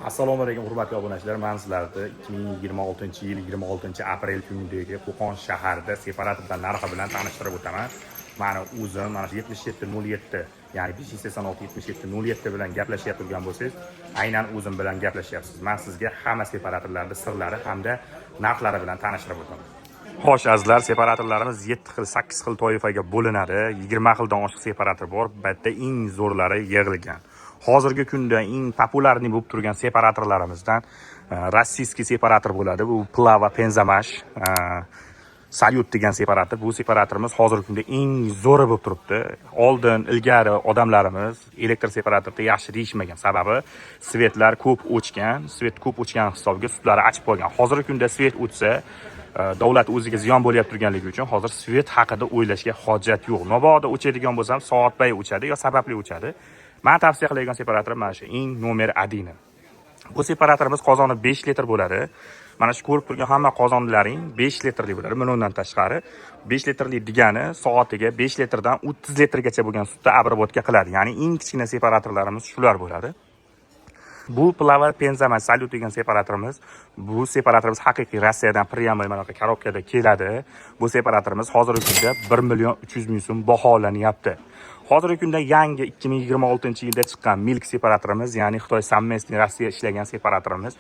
Assalomu alaykum hurmatli obunachilar. Men sizlarni 2026-yil 26-aprel kunidagi Qo'qon shahrida separatorlar narxi bilan tanishtirib o'taman. Mani o'zim mana 7707, ya'ni 586-7707 bilan gaplashib turgan bo'lsangiz, aynan o'zim bilan gaplashyapsiz. Men sizga hamma separatorlarning sirlari hamda narxlari bilan tanishtirib o'taman. Xo'sh azizlar, separatorlarimiz 7 xil, 8 xil toifaga bo'linadi. 20 xildan oshiq separator bor. Bitta eng zo'rlari yig'ilgan. Hozirgi kunda eng populyarni bo'lib turgan separatorlarimizdan rossiyskiy separator bo'ladi. Bu Plava Penzamash Salyut degan separator. Bu separatorimiz hozirgi kunda eng zo'ri bo'lib turibdi. Oldin ilgari odamlarimiz elektr separatorda yaxshi deyishmagan. Sababi svetlar ko'p o'chgan. Svet ko'p o'chgan hisobiga sutlari achib qolgan. Hozirgi kunda svet o'chsa davlat o'ziga ziyon bo'layotib turganligi uchun hozir svet haqida o'ylashga hojat yo'q. Mabodo o'chadigan bo'lsam, soatbay o'chadi yo sababli o'chadi. Men tavsiya qiladigan separatorim mana shu eng nomer 1. Bu separatorimiz qozoni 5 litr bo'ladi. Mana shu ko'rib turgan hamma qozonlaring 5 litrli bo'ladi. Mana undan tashqari 5 litrli degani soatiga 5 litrdan 30 litrgacha bo'lgan sutni обработка qiladi. Ya'ni eng kichkina separatorlarimiz shular bo'ladi. Bu Plava Penzamash Salyut degan separatorimiz. Bu separatorimiz haqiqiy Rossiyadan pryamoy mana bu korobkada keladi. Bu separatorimiz hozirgi kunda 1.300.000 so'm baholanyapti. Hozirgi kunda yangi 2026-yilda chiqqan Milk separatorimiz, ya'ni Xitoy Sammestni Rossiya ishlagan separatorimiz.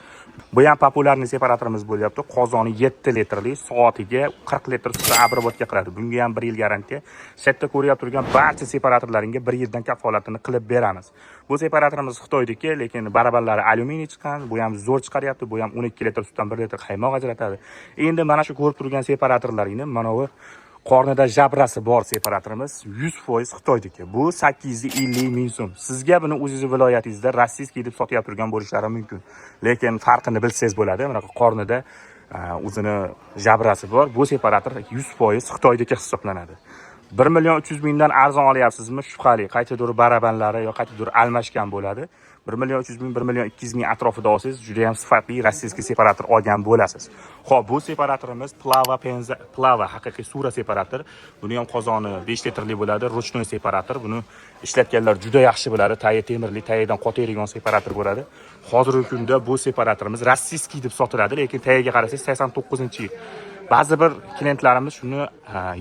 Bu ham populyarni separatorimiz bo'lyapti. Qozoni 7 litrli, soatiga 40 litr sutni обработка qiladi. Bunga ham 1 yil garantiya. Shetda ko'ryap turgan barcha separatorlaringga 1 yildan kafolatini qilib beramiz. Bu separatorimiz Xitoydagi, lekin barabarlari alyuminiy chiqqan. Bu ham zo'r chiqaryapti. Bu ham 12 litr sutdan 1 litr qaymoq ajratadi. Endi mana shu ko'rib turgan separatorlaringni mana bu qornida jabrasi bor separatorimiz 100% Xitoydagi. Bu 850.000 so'm. Sizga buni o'zingiz viloyatingizda rossiyskiy deb sotyap turgan bo'lishlari mumkin. Lekin farqini bilsangiz bo'ladi. Mana qornida o'zini jabrasi bor. Bu separator 100% Xitoydagi hisoblanadi. 1.300.000 dan arzon olyapsizmi? Shubhali. Qaysidir barabanlari yo qaysidir almashgan bo'ladi. 1.300.000, 1.200.000 atrofida olsangiz, juda ham sifatli rossiyskiy separator olgan bo'lasiz. Xo'p, bu separatorimiz Plava haqiqiy sura separator. Buni ham qozoni 5 litrli bo'ladi, ruchnoy separator. Buni ishlatganlar juda yaxshi biladi. Tayi temirli, tayidan qotaydigan separator bo'ladi. Hozirgi kunda bu separatorimiz rossiyskiy deb sotiladi, lekin tayiga qarasangiz 89-yil. Ba'zi bir klientlarimiz shuni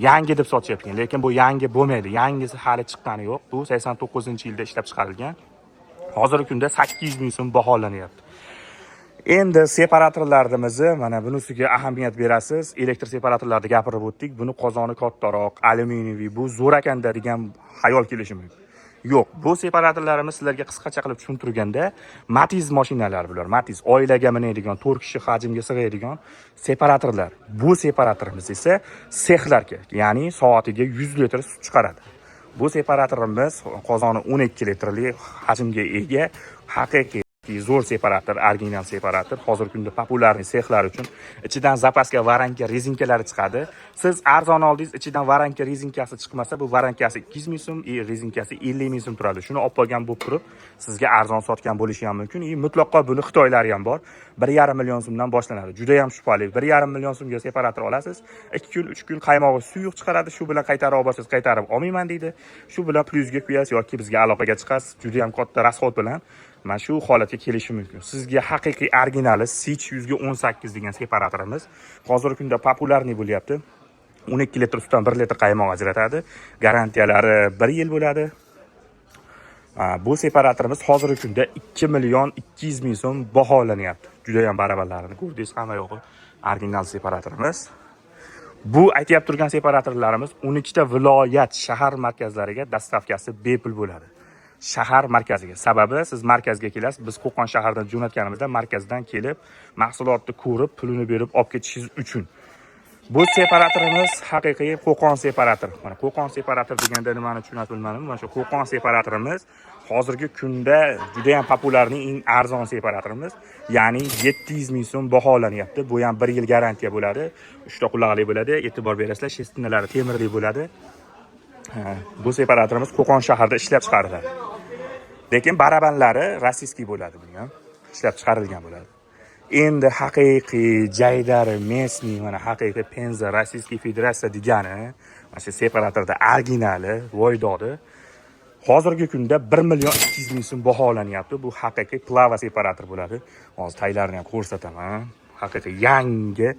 yangi deb sotishyapti, lekin bu yangi bo'lmaydi. Yangisi hali chiqqani yo'q. Bu 89-yilda ishlab chiqarilgan. Hozirgi kunda 800.000 so'm baholanyapti. Endi separatorlarimizni mana bunisiga ahamiyat berasiz. Elektr separatorlarni gapirib o'tdik. Buni qozoni kattaroq, alyuminiy, bu zo'r ekanda degan xayol kelishi mumkin. Yo'q, bu separatorlarimiz sizlarga qisqacha qilib tushuntirganda Matiz mashinalar bular. Matiz oilaga minadigan, 4 kishi hajmga sig'adigan separatorlar. Bu separatorimiz esa sexlarga, ya'ni soatiga 100 litr sut chiqaradi. Bu separatorimiz qozoni 12 litrli hajmga ega, haqiqiy zo'r separator, original separator. Hozirgi kunda populyar sexlar uchun ichidan zapaska varanka rezinkalari chiqadi. Siz arzon oldingiz, ichidan varanka rezinkasi chiqmasa, bu varankasi 200.000 so'm, rezinkasi 50.000 so'm turadi. Shuni olib qolgan bo'lib turib, sizga arzon sotgan bo'lishi ham mumkin. Mutlaqo buni Xitoylari ham bor. 1.5 million so'mdan boshlanadi. Juda ham shubhali. 1.5 million so'mga separator olasiz. 2 kun, 3 kun qaymog'i suyuq chiqaradi. Shu bilan qaytarib olsangiz, qaytarib olmayman deydi. Shu bilan plyusga quyasiz yoki bizga aloqaga chiqasiz. Juda ham katta rasxod bilan mana shu holatga kelishi mumkin. Sizga haqiqiy originali Sich 118 degan separatorimiz hozirgi kunda populyarni bo'lyapti. 12 litr sutdan 1 litr qaymoq ajratadi. Garantiyalari 1 yil bo'ladi. Bu separatorimiz hozirgi kunda 2.200.000 so'm baholanyapti. Juda ham barabarlarini ko'rdingiz, hamma yo'g'i original separatorimiz. Bu aytib turgan separatorlarimiz 12 ta viloyat shahar markazlariga dastavkasi bepul bo'ladi. Shahar markaziga. Sababi siz markazga kelasiz, biz Qo'qon shaharidan jo'natganimizda markazdan kelib, mahsulotni ko'rib, pulini berib olib ketishingiz uchun. Bu separatorimiz haqiqiy Qo'qon separator. Mana Qo'qon separator deganda nimani tushunasiz bilmadim. Mana shu Qo'qon separatorimiz hozirgi kunda juda ham populyarning eng arzon separatorimiz, ya'ni 700.000 so'm baholanyapti. Bu ham 1 yil garantiya bo'ladi. 3 ta quloqli bo'ladi, e'tibor berasizlar, shestinalari temirli bo'ladi. Bu separatorimiz Qo'qon shahrida ishlab chiqariladi. Lekin barabanlari rossiyskiy bo'ladi, buni ham ishlab chiqarilgan bo'ladi. Endi haqiqiy Jaydar Mesni, mana haqiqiy Penza rossiyskiy federatsiya degani, mana shu separatorda originali, voydodi. hozirgi kunda 1.200.000 so'm baholanyapti. Bu haqiqiy plava separator bo'ladi. Hozir taylarini ham ko'rsataman. Haqiqiy yangi.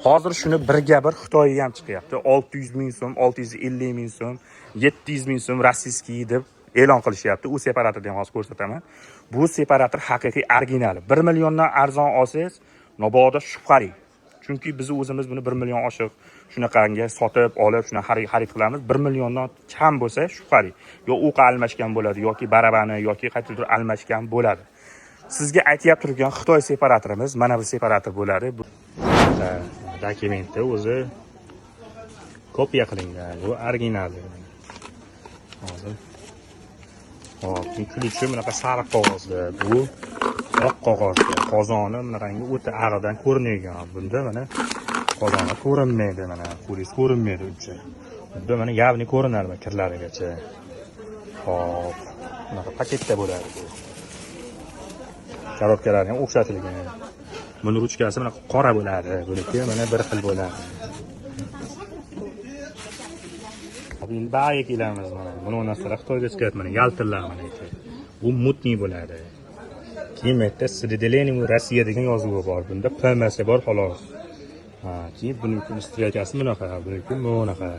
Hozir shuni birga bir Xitoyga ham chiqyapti. 600.000 so'm, 650.000 so'm, 700.000 so'm rossiyskiy deb e'lon qilishyapti. U separatorni ham hozir ko'rsataman. Bu separator haqiqiy original. 1 milliondan arzon olsangiz, mabodo shubhali. Chunki biz o'zimiz buni 1 million oshiq shunaqangi sotib olib, shuni xarid qilamiz. 1 milliondan kam bo'lsa shubhali. Yo o'qa almashgan bo'ladi, yoki barabani, yoki qayerdir almashgan bo'ladi. Sizga aytib turgan Xitoy separatorimiz mana bu separator bo'ladi. Bu dokumentda o'zi kopiya qilingan, bu original. Hozir hop, ключи bunaqa sariq qog'ozda, bu oq qog'ozda. Qozoni bunaqangi o'ta ag'idan ko'rinadigan. Bunda mana qozoni ko'rinmaydi, mana qo'lingiz ko'rinmaydi uncha. Bunda mana yavni ko'rinadi kirlarigacha. Hop, bunaqa paketda bo'ladi bu. Korobkalar ham o'xshatilgan. Buni ruchkasi mana qora bo'ladi, buniki mana bir xil bo'ladi. Endi bayaga kelamiz mana. Buni narsalar Xitoyga chiqyapti mana, yaltirlar mana. Bu mutniy bo'ladi. Keyin yerda Sredeleniy Rossiya degan yozuvi bor. Bunda PMS bor xolos. Keyin buniki strelkasi bunaqa, buniki bunaqa.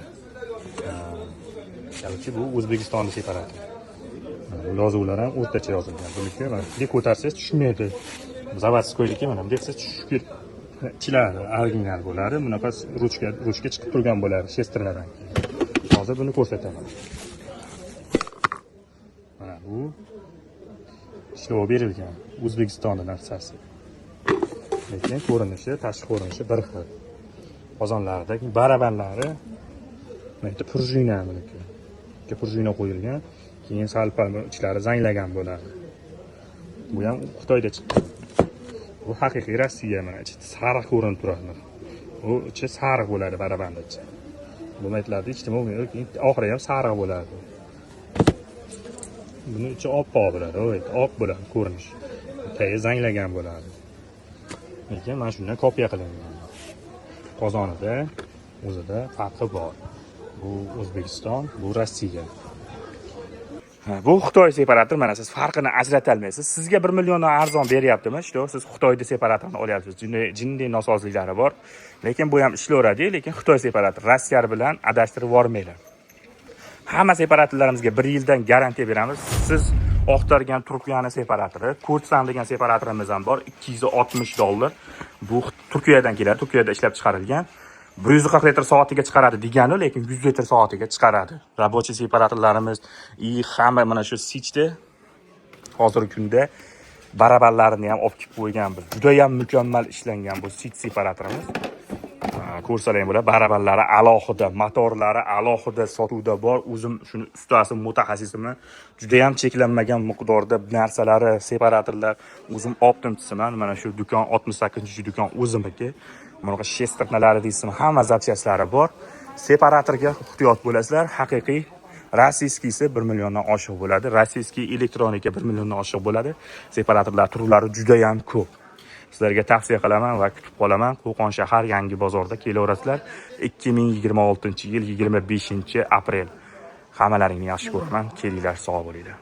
Yoki bu O'zbekistonning separator. Yozuvlar ham o'rtacha yozilgan. Buniki mana ko'tarsangiz tushmaydi. Zavodskoyligi mana bunday tushib ichiladi, original bo'ladi. Bunaqa ruchka chiqib turgan bo'ladi shestrlardan. Hozir buni ko'rsataman. Mana bu ishlov berilgan O'zbekistonning narsasi. Lekin ko'rinishi, tashqi ko'rinishi bir xil. Qozonlardagi barabanlari mana prujina buniki. Prujina qo'yilgan, keyin sal-pal ichlari zanglagan bo'ladi. Bu ham Xitoyda chiqqan. Bu haqiqiy Rossiya mana ichi sariq ko'rinib turadi. U ichi sariq bo'ladi barabanda ichi. Bu metlarda hech nima bo'lmaydi, keyin oxiri ham sariq bo'ladi. Buni ichi oppoq bo'ladi, oq bo'ladi ko'rinish. Tayi zanglagan bo'ladi. Lekin mana shundan kopiya qilingan. Qozonida o'zida farqi bor. Bu O'zbekiston, bu Rossiya. Bu Xitoy separator, mana siz farqini ajrata olmaysiz. Sizga 1 milliondan arzon beryaptimi? Siz Xitoyda separatorni olyapsiz. Jinday nosozliklari bor. Lekin bu ham ishlayveradi, lekin Xitoy separator Rossiya bilan adashtirib yormaylar. Hamma separatorlarimizga 1 yildan garantiya beramiz. Siz oqtargan Turkiyani separatori, Kurdiston degan separatorimiz ham bor, $260. Bu Turkiyadan keladi, Turkiyada ishlab chiqarilgan. 140 litr soatiga chiqaradi degani, lekin 100 litr soatiga chiqaradi. Rabochiy separatorlarimiz hamma mana shu sichda hozirgi kunda barabanlarini ham olib kelib qo'ygan biz. Juda ham mukammal ishlangan bu sich separatorimiz. Ko'rsalang bo'ladi, barabanlari alohida, motorlari alohida sotuvda bor. O'zim shuni ustasi, mutaxassisiman. Juda ham cheklanmagan miqdorda narsalari, separatorlar o'zim optimchiman. Mana shu do'kon 68-do'kon o'zimniki. Bunaqa shestrnalari deysizmi, hamma zapchaslari bor. Separatorga ehtiyot bo'lasizlar. Haqiqiy rossiyskisi 1 milliondan oshiq bo'ladi. Rossiyskiy elektronika 1 milliondan oshiq bo'ladi. Separatorlar turlari juda ham ko'p. Sizlarga tavsiya qilaman va kutib qolaman. Qo'qon shahar Yangi bozorda kelaverasizlar. 2026-yil 25-aprel. Hammalaringni yaxshi ko'raman. Kelinglar, sog' bo'linglar.